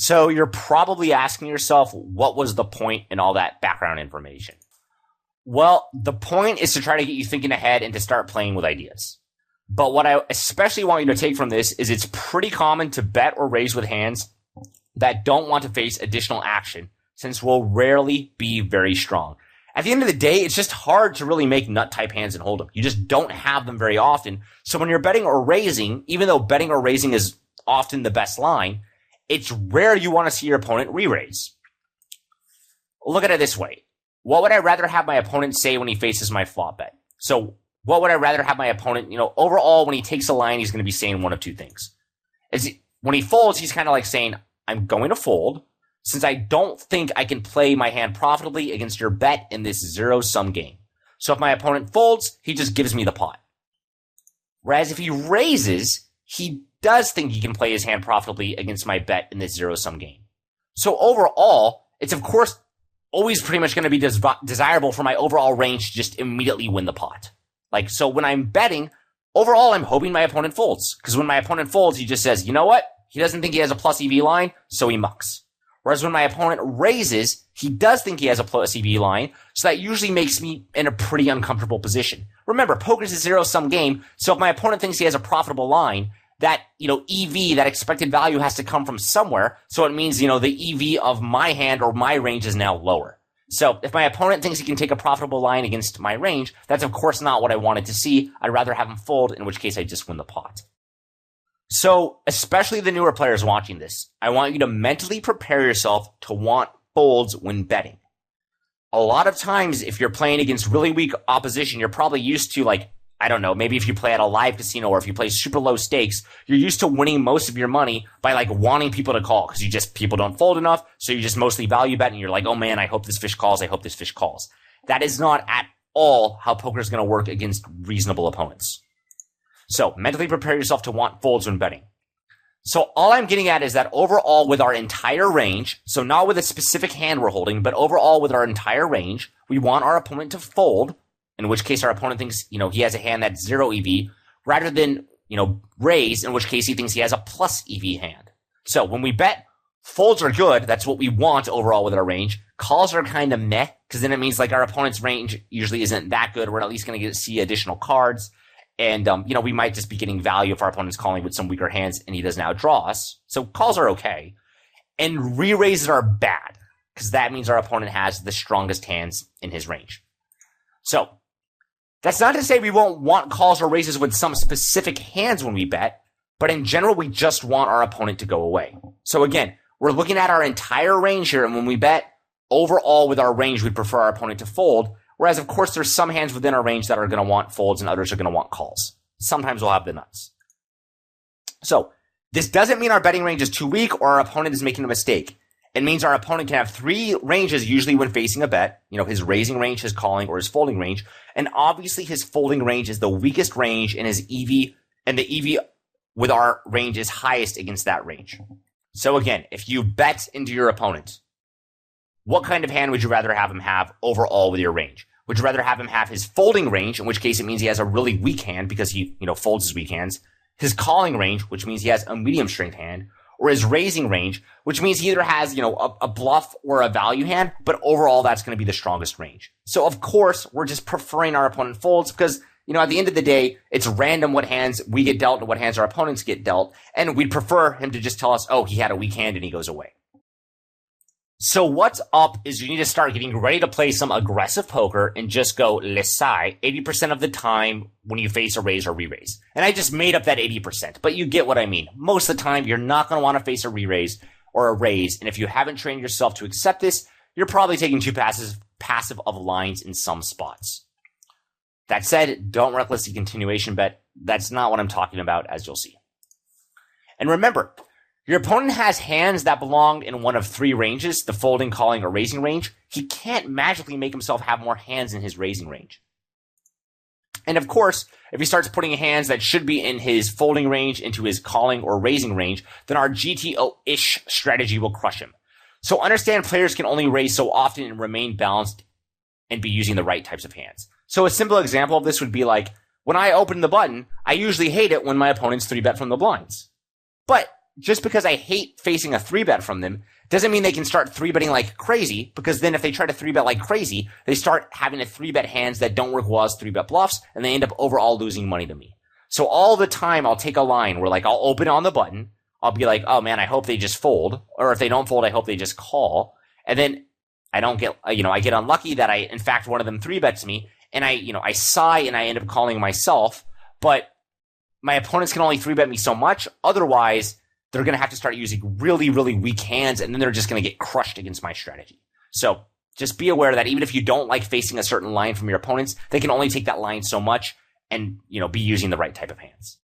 So you're probably asking yourself, what was the point in all that background information? Well, the point is to try to get you thinking ahead and to start playing with ideas. But what I especially want you to take from this is it's pretty common to bet or raise with hands that don't want to face additional action, since we'll rarely be very strong. At the end of the day, it's just hard to really make nut-type hands and hold them. You just don't have them very often. So when you're betting or raising, even though betting or raising is often the best line, it's rare you want to see your opponent re-raise. Look at it this way. What would I rather have my opponent say when he faces my flop bet? So what would I rather have my opponent, overall, when he takes a line, he's going to be saying one of two things. When he folds, he's kind of like saying, I'm going to fold, since I don't think I can play my hand profitably against your bet in this zero-sum game. So if my opponent folds, he just gives me the pot. Whereas if he raises, he does think he can play his hand profitably against my bet in this zero-sum game. So overall, it's of course always pretty much going to be desirable for my overall range to just immediately win the pot. So when I'm betting, overall I'm hoping my opponent folds. Because when my opponent folds, he just says, you know what? He doesn't think he has a plus EV line, so he mucks. Whereas when my opponent raises, he does think he has a plus EV line, so that usually makes me in a pretty uncomfortable position. Remember, poker's a zero-sum game, so if my opponent thinks he has a profitable line, that, EV, that expected value has to come from somewhere, so it means, the EV of my hand or my range is now lower. So if my opponent thinks he can take a profitable line against my range, that's of course not what I wanted to see. I'd rather have him fold, in which case I just win the pot. So, especially the newer players watching this, I want you to mentally prepare yourself to want folds when betting. A lot of times, if you're playing against really weak opposition, you're probably used to, maybe if you play at a live casino or if you play super low stakes, you're used to winning most of your money by, wanting people to call, because people don't fold enough, so you just mostly value bet, and you're like, oh man, I hope this fish calls, I hope this fish calls. That is not at all how poker is going to work against reasonable opponents. So, mentally prepare yourself to want folds when betting. So, all I'm getting at is that overall with our entire range, so not with a specific hand we're holding, but overall with our entire range, we want our opponent to fold, in which case our opponent thinks, he has a hand that's zero EV, rather than, raise, in which case he thinks he has a plus EV hand. So, when we bet, folds are good, that's what we want overall with our range. Calls are kind of meh, because then it means our opponent's range usually isn't that good, we're at least going to see additional cards. And, we might just be getting value if our opponent's calling with some weaker hands and he doesn't outdraw us. So calls are okay. And re-raises are bad, because that means our opponent has the strongest hands in his range. So, that's not to say we won't want calls or raises with some specific hands when we bet, but in general, we just want our opponent to go away. So again, we're looking at our entire range here, and when we bet, overall with our range, we'd prefer our opponent to fold. Whereas, of course, there's some hands within our range that are going to want folds and others are going to want calls. Sometimes we'll have the nuts. So, this doesn't mean our betting range is too weak or our opponent is making a mistake. It means our opponent can have three ranges usually when facing a bet. His raising range, his calling, or his folding range. And obviously his folding range is the weakest range and his EV, and the EV with our range is highest against that range. So again, if you bet into your opponent, what kind of hand would you rather have him have overall with your range? Would you rather have him have his folding range, in which case it means he has a really weak hand because he, folds his weak hands, his calling range, which means he has a medium strength hand, or his raising range, which means he either has, a bluff or a value hand, but overall that's going to be the strongest range. So of course, we're just preferring our opponent folds because, at the end of the day, it's random what hands we get dealt and what hands our opponents get dealt, and we'd prefer him to just tell us, oh, he had a weak hand and he goes away. So what's up is you need to start getting ready to play some aggressive poker and just go laissez 80% of the time when you face a raise or re-raise. And I just made up that 80%, but you get what I mean. Most of the time, you're not going to want to face a re-raise or a raise. And if you haven't trained yourself to accept this, you're probably taking too passive of lines in some spots. That said, don't recklessly continuation bet. That's not what I'm talking about, as you'll see. And remember, your opponent has hands that belong in one of three ranges, the folding, calling, or raising range. He can't magically make himself have more hands in his raising range. And of course, if he starts putting hands that should be in his folding range into his calling or raising range, then our GTO-ish strategy will crush him. So understand players can only raise so often and remain balanced and be using the right types of hands. So a simple example of this would be when I open the button, I usually hate it when my opponents 3-bet from the blinds. But just because I hate facing a 3-bet from them doesn't mean they can start 3-betting like crazy, because then if they try to 3-bet like crazy, they start having to 3-bet hands that don't work well as 3-bet bluffs, and they end up overall losing money to me. So all the time I'll take a line where like I'll open on the button, I'll be like, oh man, I hope they just fold, or if they don't fold, I hope they just call, and then I don't get, I get unlucky that in fact, one of them 3-bets me, and I sigh and I end up calling myself, but my opponents can only 3-bet me so much. Otherwise, they're going to have to start using really, really weak hands, and then they're just going to get crushed against my strategy. So just be aware that even if you don't like facing a certain line from your opponents, they can only take that line so much and, be using the right type of hands.